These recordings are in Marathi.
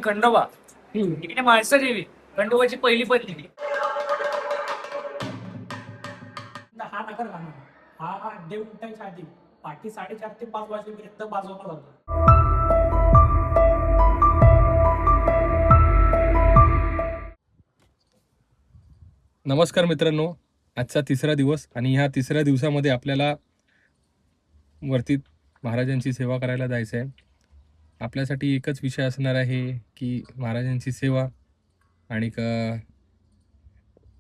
खंडोबा इकडे माणसं देवी खंडोबाची पहिली पत्नी. हा नगर गाणं हा देव उठायच्या आधी पाठी 4:30 ते 5 वाजेपर्यंत वाजवला जातो. नमस्कार मित्रांनो, आजचा तिसरा दिवस आणि ह्या तिसऱ्या दिवसामध्ये आपल्याला वरती महाराजांची सेवा करायला जायचं आहे. आपल्यासाठी एकच विषय असणार आहे की महाराजांची सेवा आणि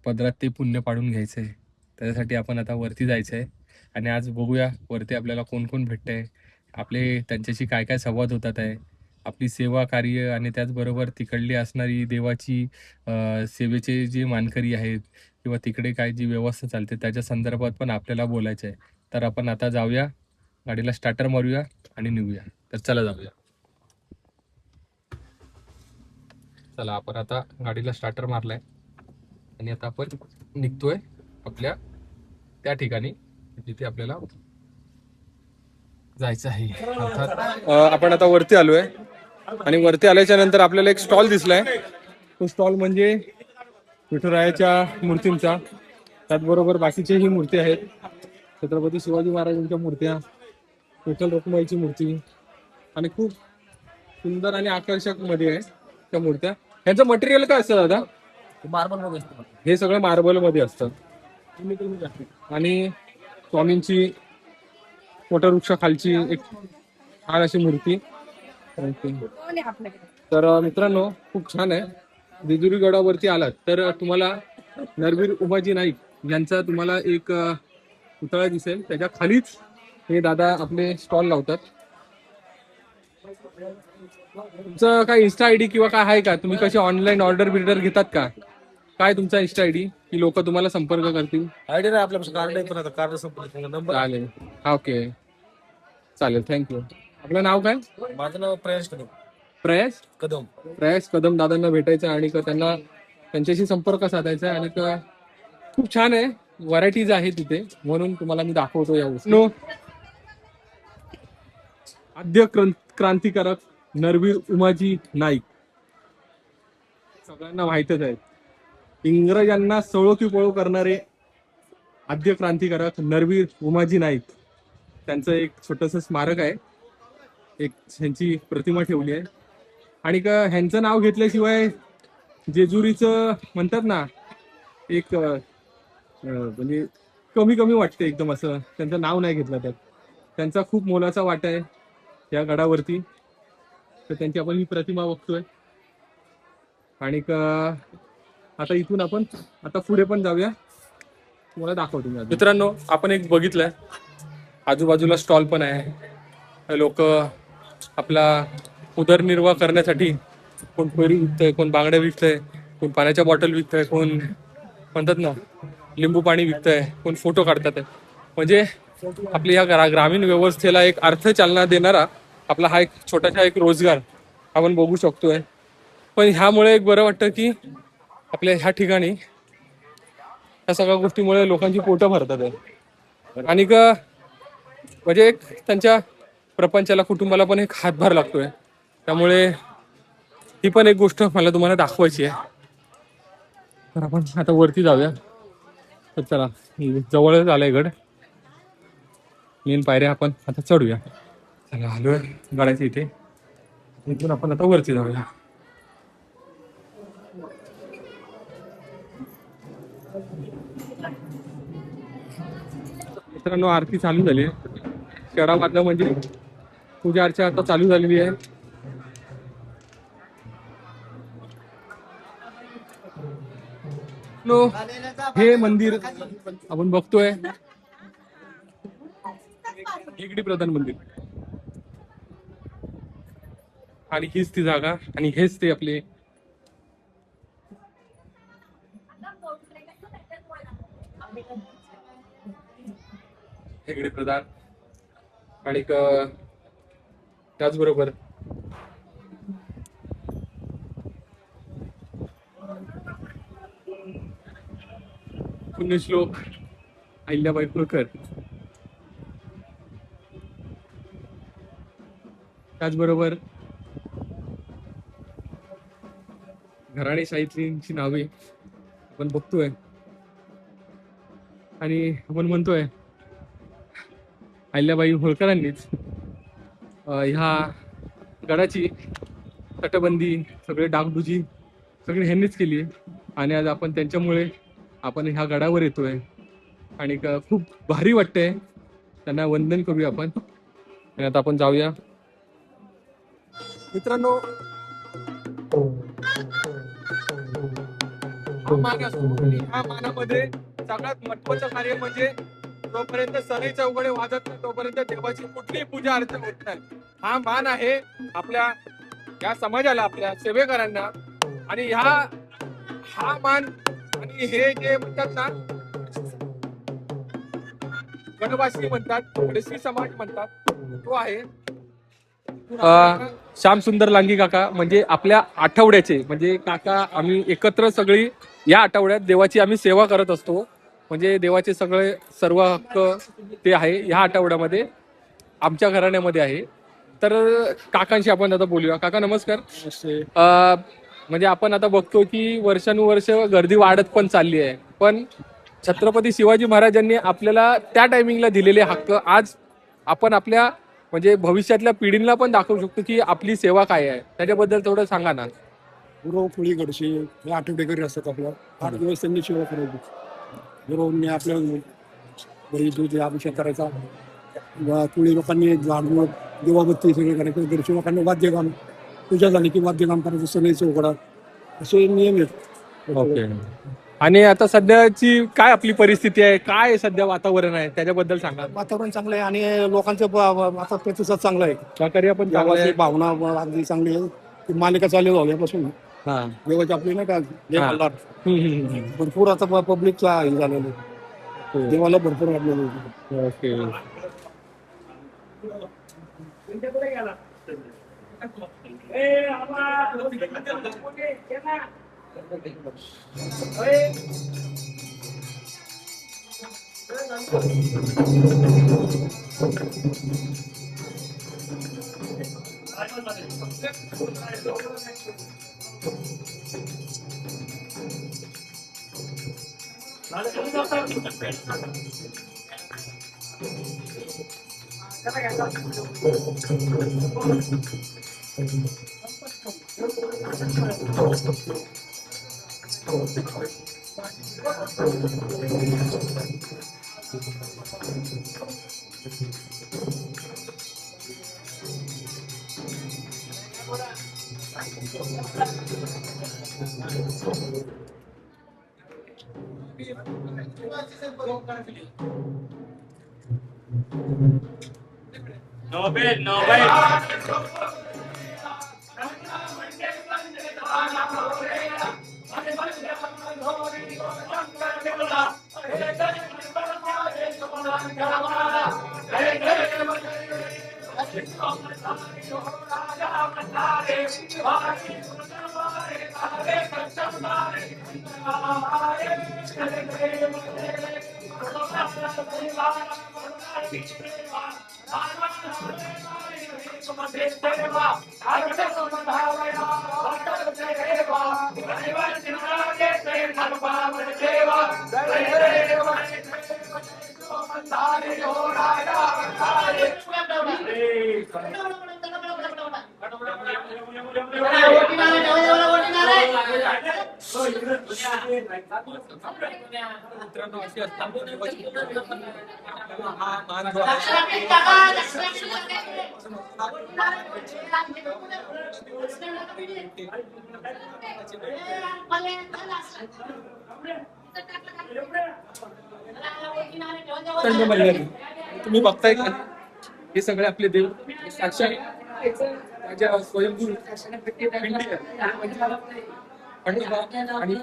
पदरात ते पुण्य पाडून घ्यायचं आहे. त्याच्यासाठी आपण आता वरती जायचं आहे आणि आज बघूया वरती आपल्याला कोण कोण भेटतं आहे, आपले त्यांच्याशी काय काय संवाद होतात आहे, आपली सेवा कार्य आणि त्याचबरोबर तिकडली असणारी देवाची सेवेचे जे मानकरी आहेत किंवा तिकडे काय जी व्यवस्था चालते त्याच्या संदर्भात पण आपल्याला बोलायचं आहे. तर आपण आता जाऊया, गाडीला स्टार्टर मारूया आणि निघूया. तर चला जाऊया. चला आपण आता गाडीला स्टार्टर मारलाय आणि आता आपण निघतोय आपल्या त्या ठिकाणी जिथे आपल्याला जायचं आहे. अर्थात आपण आता वरती आलोय आणि वरती आल्याच्या नंतर आपल्याला एक स्टॉल दिसलाय. तो स्टॉल म्हणजे विठुरायाच्या मूर्तींचा, त्याचबरोबर बाकीच्याही मूर्ती आहेत. छत्रपती शिवाजी महाराजांच्या मूर्त्या, विठ्ठल रखुमाईची मूर्ती आणि खूप सुंदर आणि आकर्षक मध्ये आहे त्या मूर्त्या. ह्याचं मटेरियल काय असतं दादा? मार्बल मध्ये असतो. हे सगळं मार्बल मध्ये असतं. आणि स्वामींची वटवृक्षा खालची एक छान अशी मूर्ती. तर मित्रांनो खूप छान आहे. जेजुरी गडावरती आलात तर तुम्हाला नरवीर उमाजी नाईक यांचा तुम्हाला एक पुतळा दिसेल. त्याच्या खालीच हे दादा आपले स्टॉल लावतात. तुमचं काय इन्स्टा आयडी किंवा काय आहे का? तुम्ही कशी ऑनलाईन ऑर्डर बिर्डर घेतात का? काय तुमचा इन्स्टा आयडी की लोक तुम्हाला संपर्क करतील? आयडी नाही आपल्यापासून, कार्ड आहे, पण आता कार्ड संपर्क नंबर. चालेल, ओके चालेल, थँक्यू. आपलं नाव काय? माझं नाव प्रयास कदम. प्रयास कदम. प्रयास कदम दादांना भेटायचं आणि त्यांना त्यांच्याशी संपर्क साधायचा. आणि खूप छान आहे, व्हरायटीज आहे तिथे, म्हणून तुम्हाला मी दाखवतो या वस्तू. आद्य क्रांतिकारक नरवीर उमाजी नाईक सगळ्यांना माहितच आहेत. इंग्रजांना सळो की पळो करणारे आद्य क्रांतिकारक नरवीर उमाजी नाईक, त्यांचं एक छोटस स्मारक आहे, एक ह्यांची प्रतिमा ठेवली आहे. आणि ह्यांचं नाव घेतल्याशिवाय जेजुरीचं म्हणतात ना एक म्हणजे कमी कमी वाटते एकदम, असं त्यांचं नाव नाही घेतलं तर. त्यांचा खूप मोलाचा वाटा आहे या गडावरती. तर त्यांची आपण ही प्रतिमा बघतोय. आणि आता इथून आपण आता पुढे पण जाऊया, तुम्हाला दाखवतो मित्रांनो. आपण एक बघितलंय आजूबाजूला स्टॉल पण आहे. लोक आपला उदरनिर्वाह करण्यासाठी कोण पेरू विकतंय, कोण बांगड्या विकतंय, कोण पाण्याच्या बॉटल विकतंय, कोण म्हणतात ना लिंबू पाणी विकतंय, कोण फोटो काढतात. म्हणजे आपल्या ह्या ग्रामीण व्यवस्थेला एक अर्थ चालना देणारा आपला हा एक छोटासा एक रोजगार आपण बघू शकतोय. पण ह्यामुळे एक बरं वाटतं की आपल्या ह्या ठिकाणी ह्या सगळ्या गोष्टीमुळे लोकांची पोटं भरतात आहे. आणि म्हणजे एक त्यांच्या प्रपंचाला, कुटुंबाला पण एक हातभार लागतोय. त्यामुळे ही पण एक गोष्ट मला तुम्हाला दाखवायची आहे. तर आपण आता वरती जाऊया. तर चला, जवळच आलंय गड, मेन पायऱ्या आपण आता चढूया. चला आलोय गडाच्या इथे, इथून आपण आता वरती जाऊया. मित्रांनो आरती चालू झाली आहे. शहरामधलं म्हणजे पूजा अर्चा आता चालू झालेली आहे. हे मंदिर आपण बघतोय हेगडी प्रधान मंदिर, आणि हीच ती जागा आणि हेच ते आपले हेगडे प्रधान. आणि त्याचबरोबर पुण्यश्लोक अहिल्याबाई होळकर त्याचबरोबर घराणेशाहीतलींची नावे आपण बघतोय आणि आपण म्हणतोय अहिल्याबाई होळकरांनीच ह्या गडाची तटबंदी सगळे डागडुजी सगळी ह्यांनीच केली आणि आज आपण त्यांच्यामुळे आपण ह्या गडावर येतोय आणि खूप भारी वाटतंय. त्यांना वंदन करूया आपण आणि आता आपण जाऊया. मित्रांनो, हा मान असतो आणि ह्या मानामध्ये सगळ्यात महत्वाचं कार्य म्हणजे जोपर्यंत सनई चौघडे वाजत नाही तोपर्यंत देवाची कुठलीही पूजा अर्चा होत नाही. हा मान आहे आपल्या या समाजाला, आपल्या सेवेकरांना. आणि हा मान आणि हे जे म्हणतात ना, गणवासी म्हणतात, गणेशी समाज म्हणतात, तो आहे श्याम सुंदर लांगी काका. म्हणजे आपल्या आठवड्याचे म्हणजे काका आम्ही एकत्र सगळी या आठवड्यात देवाची आम्ही सेवा करत असतो. म्हणजे देवाचे सगळे सर्व हक्क ते आहे ह्या आठवड्यामध्ये आमच्या घराण्यामध्ये आहे. तर काकांशी आपण आता बोलूया. काका नमस्कार. म्हणजे आपण आता बघतो की वर्षानुवर्ष गर्दी वाढत पण चालली आहे, पण छत्रपती शिवाजी महाराजांनी आपल्याला त्या टायमिंगला दिलेले हक्क आज आपण आपल्या म्हणजे भविष्यातल्या पिढींना पण दाखवू शकतो की आपली सेवा काय आहे. त्याच्याबद्दल थोडं सांगा ना. गुरव फुळी गडशी हे आठवडेकरी असतात. आपल्या 8 दिवस त्यांनी सेवा करायची. गुरुवांनी आपल्या घरी दूध अभिषेक करायचा. कुळी लोकांनी झाडून देवाबत्ती सगळे करायचे. गडशी लोकांनी वाद्यकाम, पूजा झाली की वाद्यकाम करायचं, सनई चौघडा, असे नियम आहेत. ओके. आणि आता सध्याची काय आपली परिस्थिती आहे, काय सध्या वातावरण आहे त्याच्याबद्दल सांगा. वातावरण चांगलं आहे आणि लोकांचं आता प्रतिसाद चांगला आहे. सहकार्य पण चांगलं आहे. देवाची भावना अगदी चांगली आहे. ती मालिका चालू झाल्यापासून हा. देवाची आपली नाही का जय हा. मल्हार, भरपूर आता पब्लिकचा हे झालेलं आहे. देवाला भरपूर वाटलेलं आहे. ओके. मित्रांनो, अशी असतात हा मान जो आहे तुम्ही बघताय का हे सगळे आपले देव साक्षात माझ्या स्वयंभू आणि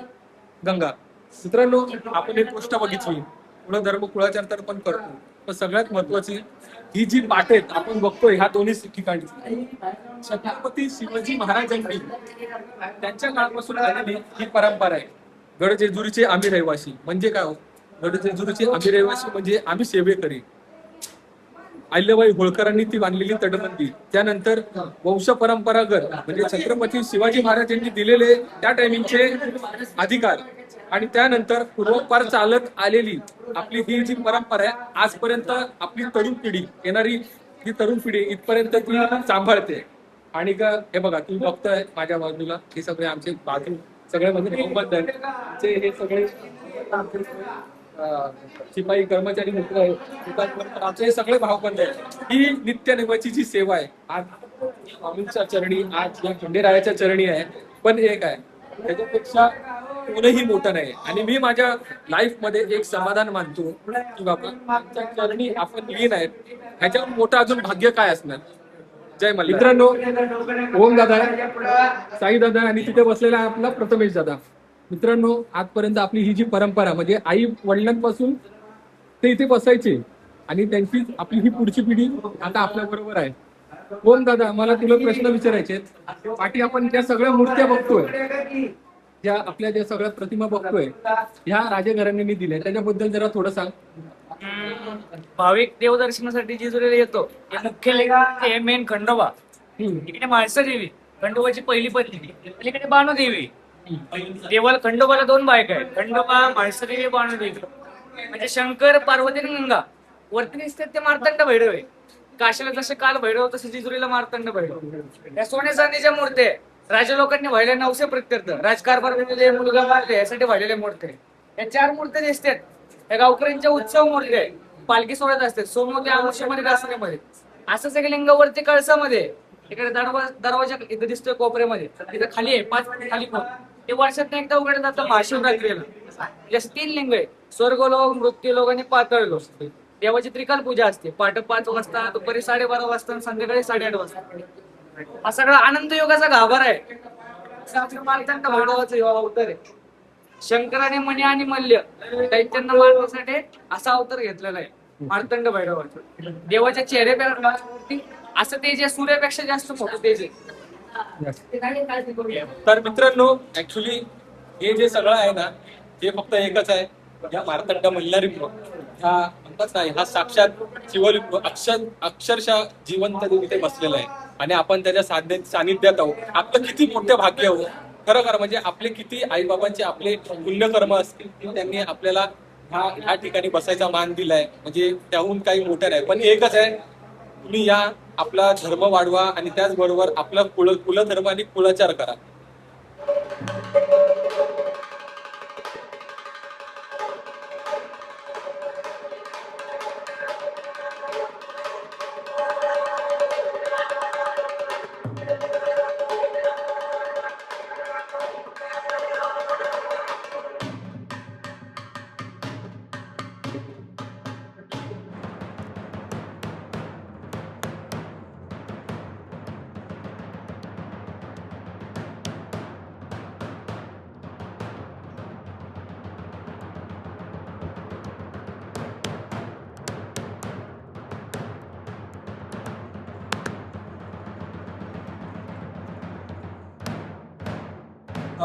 गंगा. मित्रांनो, आपण एक गोष्ट बघितली, कुळ धर्म कुळाचार तर पण करतो, पण सगळ्यात महत्वाची ही जी पाट आहेत आपण बघतोय ह्या दोन्ही ठिकाणी छत्रपती शिवाजी महाराजांनी त्यांच्या काळापासून आलेली ही परंपरा आहे. गडजेजुरीचे आम्ही रहिवासी म्हणजे काय हो? गडजेजुरीचे आम्ही रहिवासी म्हणजे आम्ही सेवेकरी. अहिल्याबाई होळकरांनी ती बांधलेली तटबंदी, त्यानंतर वंश परंपरागत म्हणजे छत्रपती शिवाजी महाराज यांनी दिलेले त्या टायमिंगचे अधिकार, आणि त्यानंतर पूर्वपार चालत आलेली आपली ही जी परंपरा आहे आजपर्यंत आपली तरुण पिढी येणारी ही तरुण पिढी इथपर्यंत ती सांभाळते. आणि का हे बघा तुम्ही बघताय माझ्या बाजूला हे सगळे आमचे बाजू सगळे म्हणजे भाऊबंद आहेत. आमचे हे सगळे शिपाई कर्मचारी मित्र आहेत, आमचे हे सगळे भाऊबंद आहेत. ही नित्यनेमाची जी सेवा आहे आज स्वामींच्या चरणी, आज या खंडेरायाच्या चरणी आहे. पण एक आहे त्याच्यापेक्षा कोणीही मोठं नाही. आणि मी माझ्या लाईफ मध्ये एक समाधान मानतो की बाबा आमच्या चरणी आपण लीन आहेत, ह्याच्यावर मोठं अजून भाग्य काय असणार. जय मल्हार. मित्रांनो, ओम दादा, साई दादा आणि तिथे बसलेला आहे आपला प्रथमेश दादा. मित्रांनो, आजपर्यंत आपली ही जी परंपरा म्हणजे आई वडिलांपासून ते इथे बसायचे आणि त्यांची आपली ही पुढची पिढी आता आपल्या बरोबर आहे. ओम दादा, मला तुला प्रश्न विचारायचे आहेत. पाठी आपण ज्या सगळ्या मूर्त्या बघतोय, ज्या आपल्या ज्या सगळ्या प्रतिमा बघतोय, ह्या राजघराण्यांनी दिल्या, त्याच्याबद्दल जरा थोडं सांग. भाविक देवदर्शनासाठी जेजुरीला येतो हे मुख्य मेन खंडोबा, इकडे माळसा देवी खंडोबाची पहिली पत्नी, इकडे बाणूदेवी. देवाला खंडोबाला 2 बायका आहेत, खंडोबा माळसा देवी बाणूदेवी. म्हणजे शंकर पार्वती आणि गंगा. वरती दिसतात ते मार्तंड भैरव आहे. काशीला जसे काल भैरव तसे जेजुरीला मार्तंड भैरव. या सोन्या चांदीच्या मूर्त्या आहे. राजा लोकांनी व्हायला 900 प्रत्यर्थ राजकारभार मुलगा मारले यासाठी व्हायलेल्या मूर्त्या. या 4 मूर्त्या दिसतात. या गावकऱ्यांच्या उत्सव मूर्त्या आहे. पालखी सोहळ्यात असतात, सोमवती अमावस्येमध्ये दसऱ्यामध्ये. असंच एक लिंगावरती कळसामध्ये इकडे दरवाजा इथं दिसतोय कोपऱ्यामध्ये, तिथं खाली आहे 5 फूट खाली खोल. ते वर्षात एकदा उघडत जातं महाशिवरात्रीला. जसे 3 लिंग आहे, स्वर्गलोक, मृत्यूलोक आणि पाताळलोक. देवाची त्रिकाल पूजा असते, पहाटे 5 वाजता, दुपारी 12:30 वाजता आणि संध्याकाळी 8:30 वाजता. हा सगळा आनंद योगाचा गाभार आहे. मार्तंड भैरवाचा योगा अवतार आहे. शंकराने मणी आणि मल्य दैत्यांना मारण्यासाठी असा अवतार घेतलेला आहे मार्तंड भैरवाचा. देवाच्या चेहऱ्यावरती असं तेज आहे, सूर्यापेक्षा जास्त मोठं तेज आहे. तर मित्रांनो, ऍक्च्युली हे जे सगळं आहे ना, हे फक्त एकच आहे. या मार्तंड मल्हारी हा म्हणतात नाही, हा साक्षात शिवलिंग अक्षरशः जिवंत तिथे बसलेला आहे आणि आपण त्याच्या सानिध्यात आहोत. आपलं किती मोठं भाग्य हो खरं म्हणजे. आपले किती आईबाबांचे आपले पुण्यकर्म असतील की त्यांनी आपल्याला ह्या ठिकाणी बसायचा मान दिलाय. म्हणजे त्याहून काही मोठं नाही. पण एकच आहे, तुम्ही या आपला धर्म वाढवा आणि त्याचबरोबर आपला कुलधर्म आणि कुलाचार करा.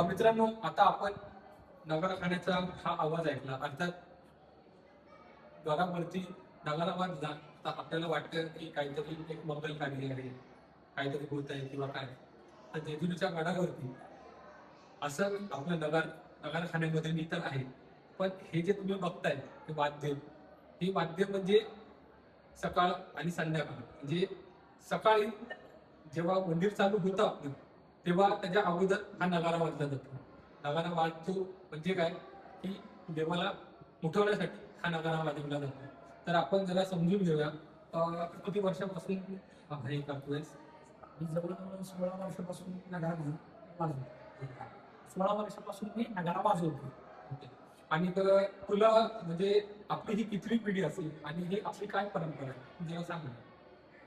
मित्रांनो, आता आपण नगाराखाण्याचा हा आवाज ऐकला. अर्थात घरावरती नगारा वाजला तर आपल्याला वाटतं की काहीतरी एक मंगल कार्य आहे, काहीतरी होत आहे किंवा काय. तर जेजुरीच्या गडावरती असं आपलं नगारखान्यामध्ये मी तर आहे. पण हे जे तुम्ही बघताय ते वाद्य, हे वाद्य म्हणजे सकाळ आणि संध्याकाळ. म्हणजे सकाळी जेव्हा मंदिर चालू होतं आपलं, तेव्हा त्याच्या अगोदर हा नगारा वाजला जातो. नगारा वाजतो म्हणजे काय की देवाला उठवण्यासाठी हा नगारा वाजवला जातो. तर आपण जरा समजून घेऊया, किती वर्षापासून हे करतोय. मी जवळजवळ 16 वर्षापासून नगारा वाजवतो. 16 वर्षापासून मी नगारा वाजवतो. आणि तर तुला म्हणजे आपली ही कितवी पिढी असेल आणि ही आपली काय परंपरा आहे जरा सांग.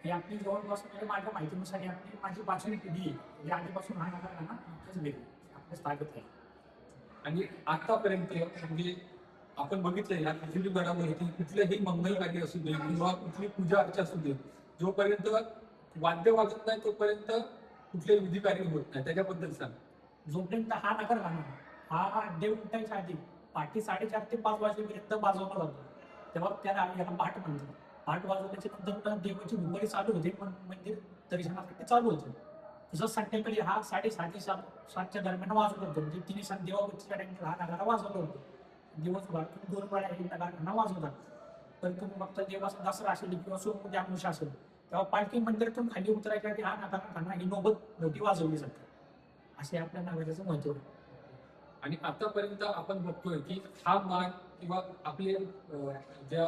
ही आपली जवळपास म्हणजे माझ्या माहितीनुसार आपली माझी 5वी पिढी आहे. म्हणजे आधीपासून हा नगारा ना आपल्याच वेगळी आपल्याच ताकद आहे. आणि आतापर्यंत म्हणजे आपण बघितलं या जेजुरी गडावरती कुठलंही मंगल कार्य असू दे किंवा कुठली पूजा अर्चा असू दे, जोपर्यंत वाद्य वाजत नाही तोपर्यंत कुठले विधी कार्य होत नाही. त्याच्याबद्दल सांग. जोपर्यंत हा नगर गाणं हा देव उठायच्या आधी पहाटे 4:30 ते 5 वाजेपर्यंत वाजवला जातो, तेव्हा त्याला याला पाठ म्हणतात. 8 वाजल्याच्या नंतर देवाची भुगडी चालू होते, पण मंदिर दर्शनासाठी चालू होतं. तसंच संध्याकाळी हा 7:30 दरम्यान वाजवत होतो. म्हणजे 3 देवाबत्तीच्या टाइमला हा नगारा वाजवला होतो. दिवसभरातून 2 वेळा हे नगारा वाजवतात. पण तुम्ही बघता देवाचा दसरा असेल किंवा सोमवती अमावस्या असेल, तेव्हा पालखी मंदिरातून खाली उतरायच्या आधी हा नगारा त्यांना ही नोबत मोठी वाजवली जाते. असे आपल्या नगाऱ्याचं महत्व आहे. आणि आतापर्यंत आपण बघतोय की हा मान किंवा आपले ज्या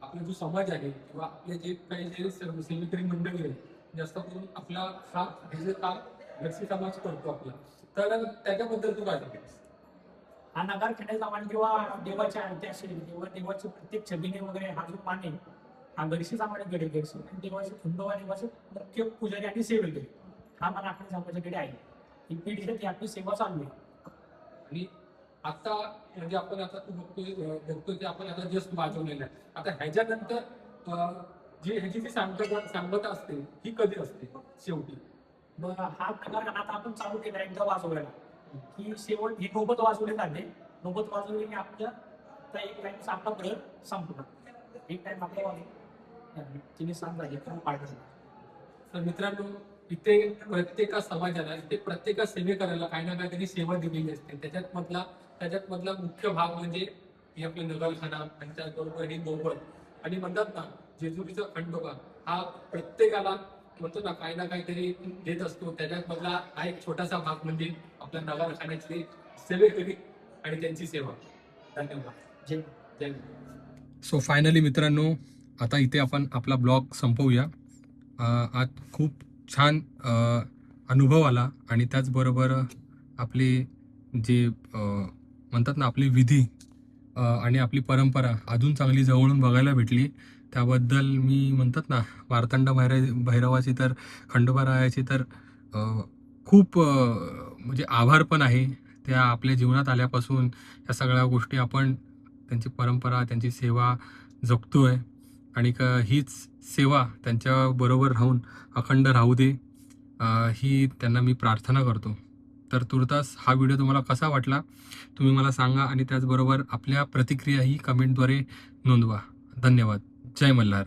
आपला जो समाज आहे किंवा आपले जे काही जे सेवेकरी मंडळी आहे, जास्त करून आपला हे जे काम घरची समाज करतो आपला, तर त्याच्याबद्दल तू काय सांगतेस? हा नगार खेळायचा मान किंवा देवाच्या आरती असेल किंवा देवाचे प्रत्येक छबिने वगैरे हा जो मान आहे, हा घरशीचा मान गडे घरशी आणि देवाचे खंडोबा देवाचे मुख्य पुजारी आणि सेवेकरी हा मान आपल्या समाजाकडे आहे. ही पिढी ती आपली सेवा चालू आहे. आणि आता म्हणजे आपण आता तू बघतोय की आपण आता जस्ट वाजवलेलं आहे. आता ह्याच्यानंतर जी ह्याची जी सांगता असते ही कधी असते शेवटी? मग हा नगार आता आपण चालू केला एकदा वाजवायला ही शेवट ही नोबत वाजवली जाते. नोबत वाजवली की आपल्या आता एक टाइम आपला प्रयोग संपला. एक टाइम आपला वाजवून तिने सांग झाली किंवा पाठ झाला. तर मित्रांनो, इथे प्रत्येका समाजाला इथे प्रत्येका सेवेकऱ्याला काही ना काही त्यांनी सेवा दिलेली असते. त्याच्यात मधला मुख्य भाग म्हणजे ही आपली नगरखाना आणि त्याचबरोबर ही नोबत आणि म्हणतात ना जेजुरीचा खंडोबा हा प्रत्येकाला म्हणतो ना काही ना काहीतरी देत असतो. त्याच्यात मधला हा एक छोटासा भाग म्हणजे आपल्या नगरखान्यातली सेवेकरी आणि त्यांची सेवा. धन्यवाद. जय जय. सो फायनली मित्रांनो, आता इथे आपण आपला ब्लॉग संपवूया. आज खूप छान अनुभव आला आणि त्याचबरोबर आपले जे म्हणतात ना आपली विधी आणि आपली परंपरा अजून चांगली जवळून बघायला भेटली. त्याबद्दल मी म्हणतात ना मार्तंड भैरवाची तर खंडोबारायाची तर खूप म्हणजे आभार पण आहे. त्या आपल्या जीवनात आल्यापासून या सगळ्या गोष्टी आपण त्यांची परंपरा त्यांची सेवा जगतोय आणि हीच सेवा त्यांच्याबरोबर राहून अखंड राहू दे ही त्यांना मी प्रार्थना करतो. तर तुर्तास हा व्हिडिओ तुम्हाला कसा वाटला तुम्ही मला सांगा आणि त्याचबरोबर आपल्या प्रतिक्रियाही कमेंटद्वारे नोंदवा. धन्यवाद. जय मल्हार.